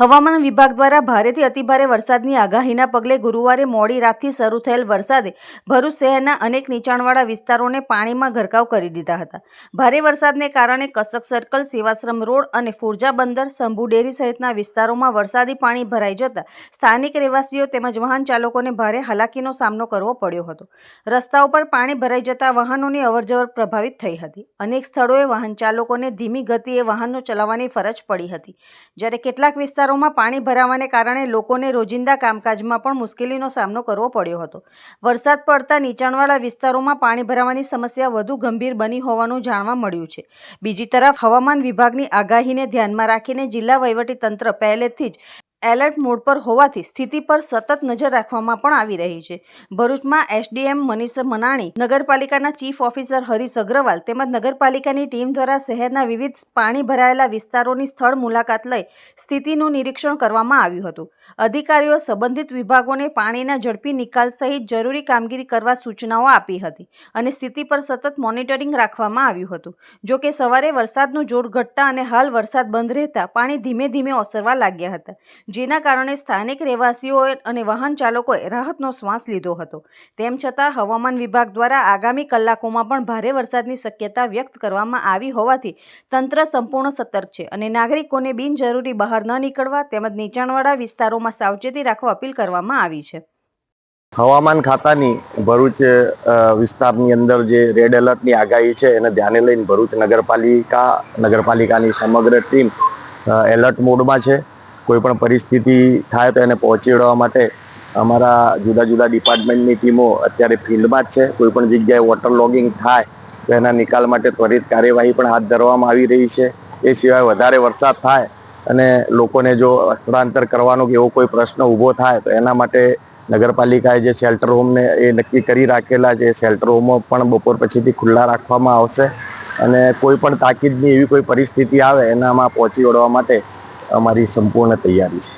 હવામાન વિભાગ દ્વારા ભારેથી અતિભારે વરસાદની આગાહીના પગલે ગુરુવારે મોડી રાતથી શરૂ થયેલ વરસાદે ભરૂચ શહેરના અનેક નીચાણવાળા વિસ્તારોને પાણીમાં ગરકાવ કરી દીધા હતા. ભારે વરસાદને કારણે કસક સર્કલ, સેવાશ્રમ રોડ અને ફુરજા બંદર, શંભુ ડેરી સહિતના વિસ્તારોમાં વરસાદી પાણી ભરાઈ જતા સ્થાનિક રહેવાસીઓ તેમજ વાહન ચાલકોને ભારે હાલાકીનો સામનો કરવો પડ્યો હતો. રસ્તાઓ પર પાણી ભરાઈ જતા વાહનોની અવરજવર પ્રભાવિત થઈ હતી. અનેક સ્થળોએ વાહન ચાલકોને ધીમી ગતિએ વાહનો ચલાવવાની ફરજ પડી હતી, જ્યારે કેટલાક વિસ્તારોમાં પાણી ભરાવાને કારણે લોકોને રોજિંદા કામકાજમાં પણ મુશ્કેલીનો સામનો કરવો પડ્યો હતો. વરસાદ પડતા નીચાણવાળા વિસ્તારોમાં પાણી ભરાવાની સમસ્યા વધુ ગંભીર બની હોવાનું જાણવા મળ્યું છે. બીજી તરફ હવામાન વિભાગની આગાહીને ધ્યાનમાં રાખીને જિલ્લા વહીવટીતંત્ર પહેલેથી જ એલર્ટ મોડ પર હોવાથી સ્થિતિ પર સતત નજર રાખવામાં પણ આવી રહી છે. ભરૂચમાં એસડીએમ મનીષ મનાણી, નગરપાલિકાના ચીફ ઓફિસર હરીશ અગ્રવાલ તેમજ નગરપાલિકાની ટીમ દ્વારા શહેરના વિવિધ પાણી ભરાયેલા વિસ્તારોની સ્થળ મુલાકાત લઈ સ્થિતિનું નિરીક્ષણ કરવામાં આવ્યું હતું. અધિકારીઓ સંબંધિત વિભાગોને પાણીના ઝડપી નિકાલ સહિત જરૂરી કામગીરી કરવા સૂચનાઓ આપી હતી અને સ્થિતિ પર સતત મોનિટરિંગ રાખવામાં આવ્યું હતું. જોકે સવારે વરસાદનું જોર ઘટતા અને હાલ વરસાદ બંધ રહેતા પાણી ધીમે ધીમે ઓસરવા લાગ્યા હતા, જેના કારણે સ્થાનિક રહેવાસીઓ અને વાહન ચાલકોએ રાહતનો શ્વાસ લીધો હતો. તેમ છતાં હવામાન વિભાગ દ્વારા આગામી કલાકોમાં પણ ભારે વરસાદની શક્યતા વ્યક્ત કરવામાં આવી હોવાથી તંત્ર સંપૂર્ણ સતર્ક છે અને નાગરિકોને બિનજરૂરી બહાર ન નીકળવા તેમજ નીચાણવાળા વિસ્તારોમાં સાવચેતી રાખવા અપીલ કરવામાં આવી છે. હવામાન ખાતાની ભરૂચ વિસ્તારની અંદર જે રેડ એલર્ટની આગાહી છે એને ધ્યાને લઈને ભરૂચ નગરપાલિકાની સમગ્ર ટીમ એલર્ટ મોડમાં છે. કોઈપણ પરિસ્થિતિ થાય તો એને પહોંચી વળવા માટે અમારા જુદા જુદા ડિપાર્ટમેન્ટની ટીમો અત્યારે ફિલ્ડમાં જ છે. કોઈપણ જગ્યાએ વોટર લોગિંગ થાય તો એના નિકાલ માટે ત્વરિત કાર્યવાહી પણ હાથ ધરવામાં આવી રહી છે. એ સિવાય વધારે વરસાદ થાય અને લોકોને જો સ્થળાંતર કરવાનો કે એવો કોઈ પ્રશ્ન ઊભો થાય તો એના માટે નગરપાલિકાએ જે શેલ્ટર હોમને એ નક્કી કરી રાખેલા છે. શેલ્ટર હોમો પણ બપોર પછીથી ખુલ્લા રાખવામાં આવશે અને કોઈ પણ તાકીદની એવી કોઈ પરિસ્થિતિ આવે એનામાં પહોંચી વળવા માટે અમારી સંપૂર્ણ તૈયારી છે.